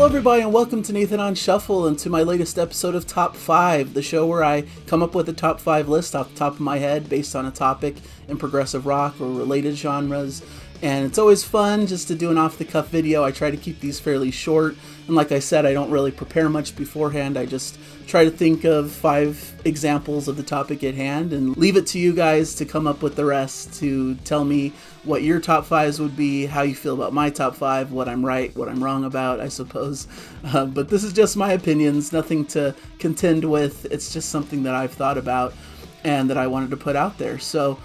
Hello everybody and welcome to Nathan on Shuffle and to my latest episode of Top 5, the show where I come up with a top 5 list off the top of my head based on a topic in progressive rock or related genres. And it's always fun just to do an off-the-cuff video. I try to keep these fairly short, and like I said, I don't really prepare much beforehand. I just try to think of 5 examples of the topic at hand and leave it to you guys to come up with the rest, to tell me what your top 5s would be, how you feel about my top 5, what I'm right, what I'm wrong about, I suppose. But this is just my opinions, nothing to contend with. It's just something that I've thought about and that I wanted to put out there. So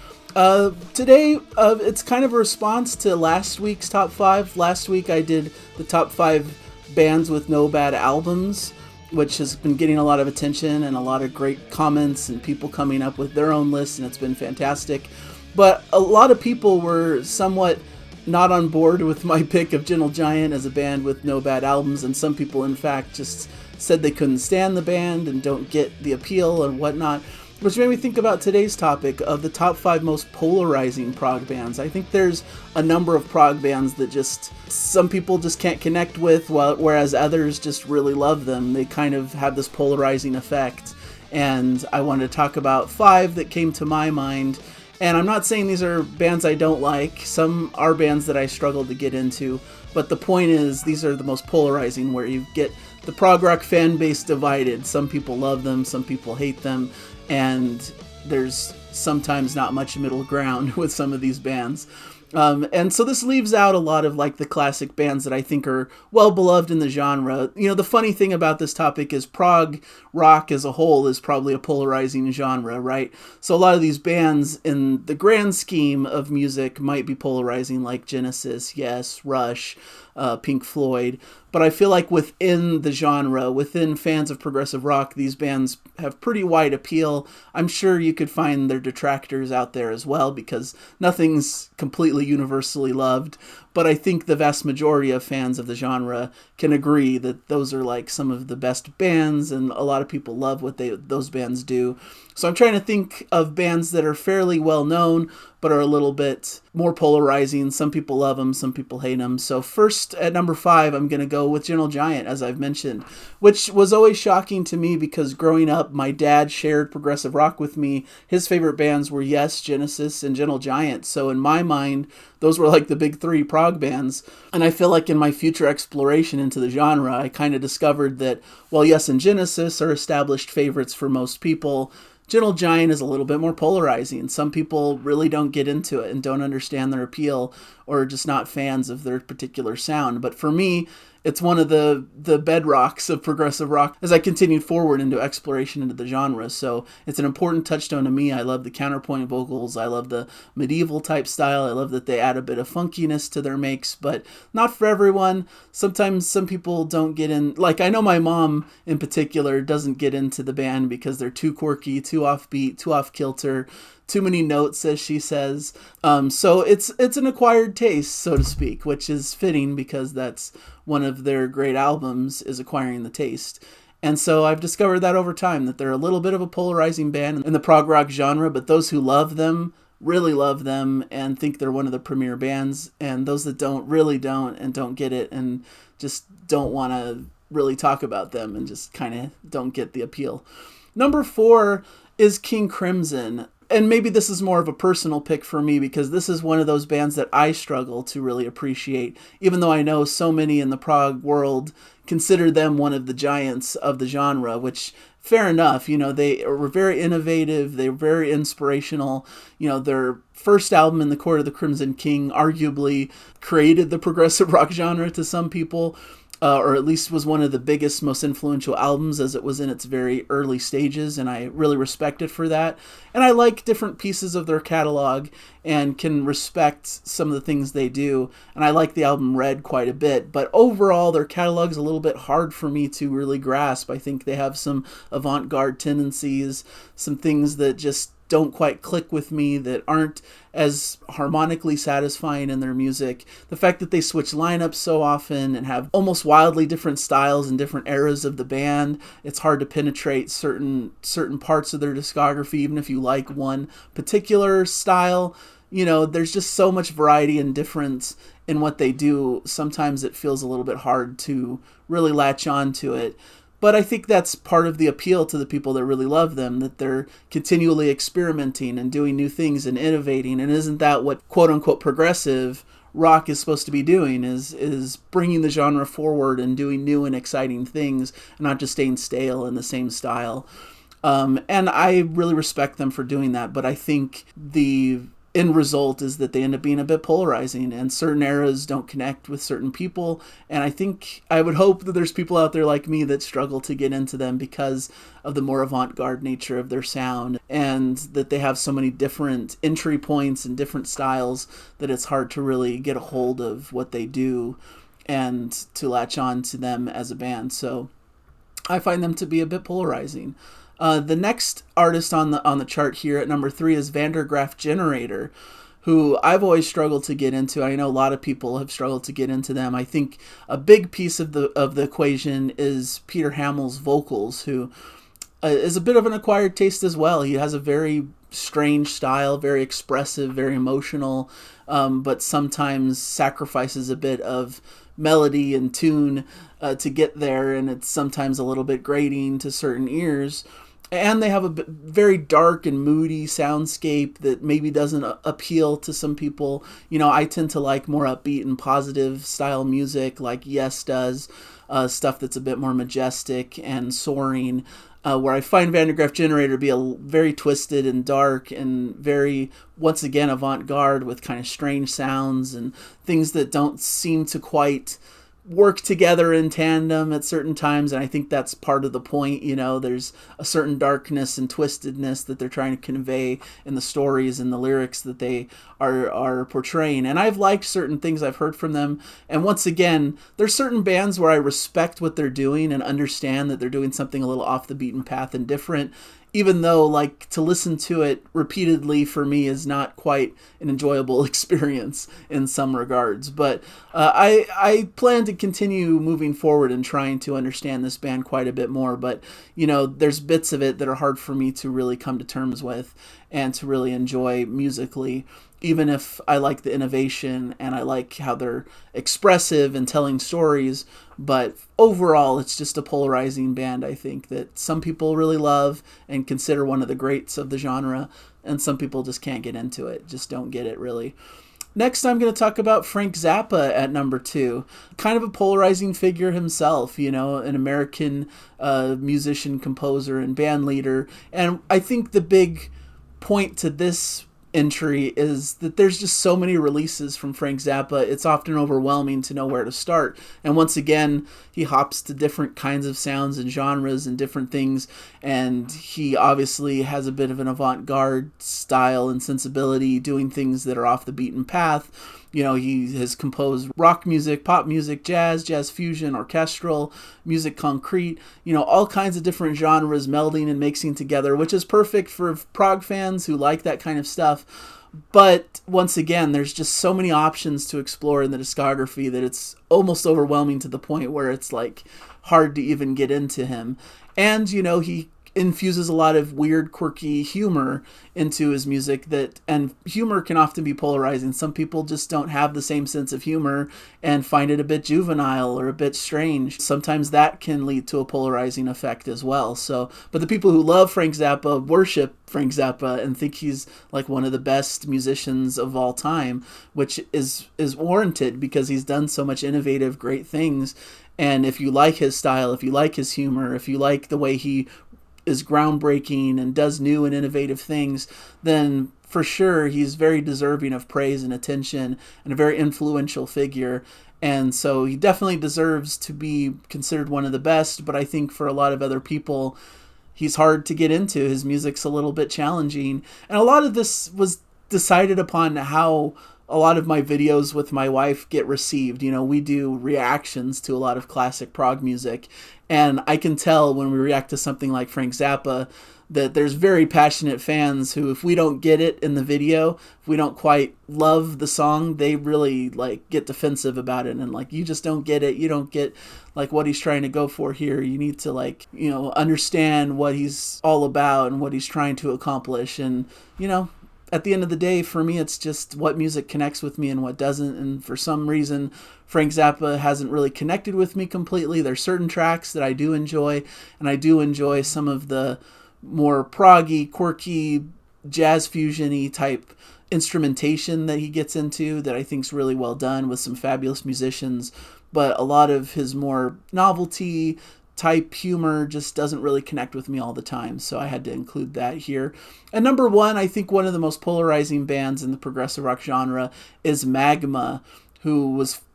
today, it's kind of a response to last week's top 5. Last week I did the top 5 bands with no bad albums, which has been getting a lot of attention and a lot of great comments and people coming up with their own lists, and it's been fantastic. But a lot of people were somewhat not on board with my pick of Gentle Giant as a band with no bad albums, and some people in fact just said they couldn't stand the band and don't get the appeal and whatnot. Which made me think about today's topic of the top 5 most polarizing prog bands. I think there's a number of prog bands that just some people just can't connect with, whereas others just really love them. They kind of have this polarizing effect. And I wanted to talk about 5 that came to my mind. And I'm not saying these are bands I don't like. Some are bands that I struggle to get into. But the point is, these are the most polarizing, where you get the prog rock fan base divided. Some people love them, some people hate them. And there's sometimes not much middle ground with some of these bands. And so this leaves out a lot of like the classic bands that I think are well beloved in the genre. You know, the funny thing about this topic is prog rock as a whole is probably a polarizing genre, right? So a lot of these bands in the grand scheme of music might be polarizing, like Genesis, Yes, Rush, Pink Floyd. But I feel like within the genre, within fans of progressive rock, these bands have pretty wide appeal. I'm sure you could find their detractors out there as well, because nothing's completely universally loved. But I think the vast majority of fans of the genre can agree that those are like some of the best bands, and a lot of people love what those bands do. So I'm trying to think of bands that are fairly well known, but are a little bit more polarizing. Some people love them, some people hate them. So first, at number 5, I'm going to go with Gentle Giant, as I've mentioned, which was always shocking to me because growing up, my dad shared progressive rock with me. His favorite bands were Yes, Genesis, and Gentle Giant. So in my mind, those were like the big 3 prog bands. And I feel like in my future exploration into the genre, I kind of discovered that while Yes and Genesis are established favorites for most people, Gentle Giant is a little bit more polarizing. Some people really don't get into it and don't understand their appeal, or are just not fans of their particular sound. But for me, it's one of the bedrocks of progressive rock as I continued forward into exploration into the genre. So it's an important touchstone to me. I love the counterpoint vocals. I love the medieval type style. I love that they add a bit of funkiness to their makes, but not for everyone. Sometimes some people don't get in. Like, I know my mom in particular doesn't get into the band because they're too quirky, too offbeat, too off kilter, too many notes, as she says. So it's an acquired taste, so to speak, which is fitting because that's one of their great albums, is Acquiring the Taste. And so I've discovered that over time, that they're a little bit of a polarizing band in the prog rock genre, but those who love them really love them and think they're one of the premier bands, and those that don't really don't and don't get it and just don't want to really talk about them and just kind of don't get the appeal. Number 4 is King Crimson. And maybe this is more of a personal pick for me because this is one of those bands that I struggle to really appreciate, even though I know so many in the prog world consider them one of the giants of the genre, which, fair enough. You know, they were very innovative. They were very inspirational. You know, their first album, In the Court of the Crimson King, arguably created the progressive rock genre to some people. Or at least was one of the biggest, most influential albums as it was in its very early stages, and I really respect it for that. And I like different pieces of their catalog and can respect some of the things they do, and I like the album Red quite a bit, but overall their catalog's a little bit hard for me to really grasp. I think they have some avant-garde tendencies, some things that just don't quite click with me, that aren't as harmonically satisfying in their music. The fact that they switch lineups so often and have almost wildly different styles in different eras of the band, it's hard to penetrate certain parts of their discography, even if you like one particular style. You know, there's just so much variety and difference, in what they do, sometimes it feels a little bit hard to really latch on to it. But I think that's part of the appeal to the people that really love them, that they're continually experimenting and doing new things and innovating. And isn't that what quote unquote progressive rock is supposed to be doing, is bringing the genre forward and doing new and exciting things, and not just staying stale in the same style. And I really respect them for doing that, but I think the end result is that they end up being a bit polarizing, and certain eras don't connect with certain people. And I would hope that there's people out there like me that struggle to get into them because of the more avant-garde nature of their sound, and that they have so many different entry points and different styles that it's hard to really get a hold of what they do and to latch on to them as a band. So I find them to be a bit polarizing. The next artist on the chart here at number 3 is Vandergraph Generator, who I've always struggled to get into. I know a lot of people have struggled to get into them. I think a big piece of the equation is Peter Hamill's vocals, who is a bit of an acquired taste as well. He has a very strange style, very expressive, very emotional, but sometimes sacrifices a bit of melody and tune to get there, and it's sometimes a little bit grating to certain ears. And they have a very dark and moody soundscape that maybe doesn't appeal to some people. You know, I tend to like more upbeat and positive style music, like Yes does, stuff that's a bit more majestic and soaring, where I find Vandergraph Generator to be a very twisted and dark and very, once again, avant-garde with kind of strange sounds and things that don't seem to quite work together in tandem at certain times. And I think that's part of the point. You know, there's a certain darkness and twistedness that they're trying to convey in the stories and the lyrics that they are portraying. And I've liked certain things I've heard from them. And once again, there's certain bands where I respect what they're doing and understand that they're doing something a little off the beaten path and different, even though, like, to listen to it repeatedly for me is not quite an enjoyable experience in some regards. But I plan to continue moving forward and trying to understand this band quite a bit more. But, you know, there's bits of it that are hard for me to really come to terms with and to really enjoy musically, even if I like the innovation and I like how they're expressive and telling stories. But overall, it's just a polarizing band, I think, that some people really love and consider one of the greats of the genre, and some people just can't get into it, just don't get it, really. Next, I'm going to talk about Frank Zappa at number 2. Kind of a polarizing figure himself, you know, an American musician, composer, and band leader. And I think the big point to this entry is that there's just so many releases from Frank Zappa, it's often overwhelming to know where to start. And once again, he hops to different kinds of sounds and genres and different things, and he obviously has a bit of an avant-garde style and sensibility, doing things that are off the beaten path. You know, he has composed rock music, pop music, jazz fusion, orchestral, music concrete, you know, all kinds of different genres melding and mixing together, which is perfect for prog fans who like that kind of stuff. But once again, there's just so many options to explore in the discography that it's almost overwhelming to the point where it's like hard to even get into him. And, you know, he infuses a lot of weird, quirky humor into his music, and humor can often be polarizing. Some people just don't have the same sense of humor and find it a bit juvenile or a bit strange. Sometimes that can lead to a polarizing effect as well. So, but the people who love Frank Zappa worship Frank Zappa and think he's like one of the best musicians of all time, which is warranted because he's done so much innovative, great things. And if you like his style, if you like his humor, if you like the way he is groundbreaking and does new and innovative things, then for sure he's very deserving of praise and attention and a very influential figure. And so he definitely deserves to be considered one of the best, but I think for a lot of other people, he's hard to get into. His music's a little bit challenging. And a lot of this was decided upon how a lot of my videos with my wife get received. You know, we do reactions to a lot of classic prog music, and I can tell when we react to something like Frank Zappa that there's very passionate fans who, if we don't get it in the video, if we don't quite love the song, they really like get defensive about it and like, you just don't get it. You don't get like what he's trying to go for here. You need to like, you know, understand what he's all about and what he's trying to accomplish. And, you know, at the end of the day, for me, it's just what music connects with me and what doesn't. And for some reason, Frank Zappa hasn't really connected with me completely. There's certain tracks that I do enjoy, and I do enjoy some of the more proggy, quirky, jazz fusion-y type instrumentation that he gets into that I think's really well done with some fabulous musicians. But a lot of his more novelty type humor just doesn't really connect with me all the time, so I had to include that here. And number one, I think one of the most polarizing bands in the progressive rock genre is Magma,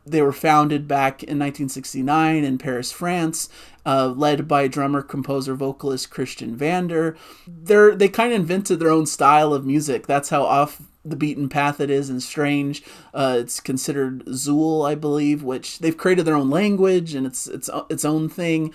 they were founded back in 1969 in Paris, France, led by drummer, composer, vocalist Christian Vander. They kind of invented their own style of music. That's how off the beaten path it is and strange. It's considered Zool, I believe, which they've created their own language and its own thing.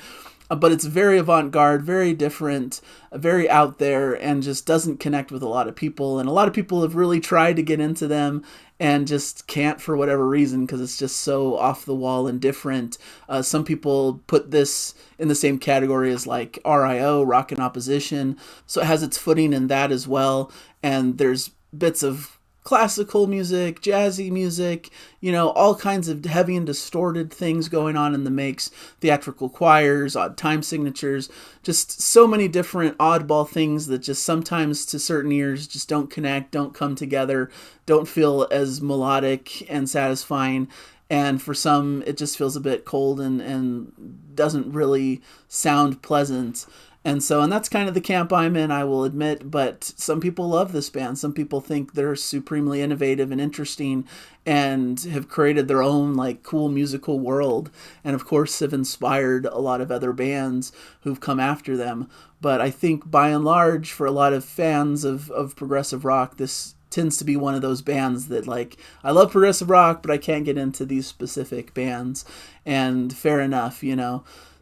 But it's very avant-garde, very different, very out there, and just doesn't connect with a lot of people. And a lot of people have really tried to get into them and just can't for whatever reason because it's just so off the wall and different. Some people put this in the same category as like RIO, Rock in Opposition. So it has its footing in that as well. And there's bits of classical music, jazzy music, all kinds of heavy and distorted things going on in the mix, theatrical choirs, odd time signatures, just so many different oddball things that just sometimes to certain ears just don't connect, don't come together, don't feel as melodic and satisfying. And for some, it just feels a bit cold and doesn't really sound pleasant. And that's kind of the camp I'm in, I will admit, but some people love this band. Some people think they're supremely innovative and interesting and have created their own like cool musical world. And of course have inspired a lot of other bands who've come after them. But I think by and large, for a lot of fans of progressive rock, this tends to be one of those bands that like, I love progressive rock, but I can't get into these specific bands. And fair enough,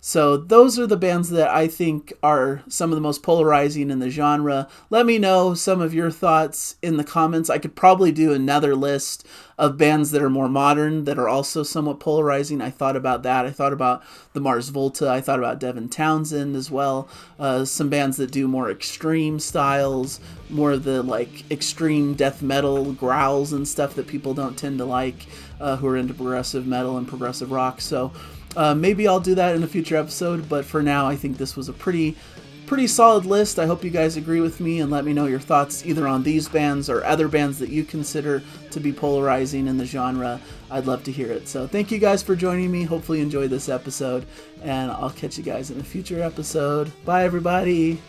So those are the bands that I think are some of the most polarizing in the genre. Let me know some of your thoughts in the comments. I could probably do another list of bands that are more modern that are also somewhat polarizing. I thought about that. I thought about the Mars Volta. I thought about Devin Townsend as well. Some bands that do more extreme styles, more of the like extreme death metal growls and stuff that people don't tend to like, who are into progressive metal and progressive rock. So maybe I'll do that in a future episode, but for now I think this was a pretty solid list. I hope you guys agree with me and let me know your thoughts either on these bands or other bands that you consider to be polarizing in the genre. I'd love to hear it. So thank you guys for joining me. Hopefully you enjoyed this episode, and I'll catch you guys in a future episode. Bye everybody.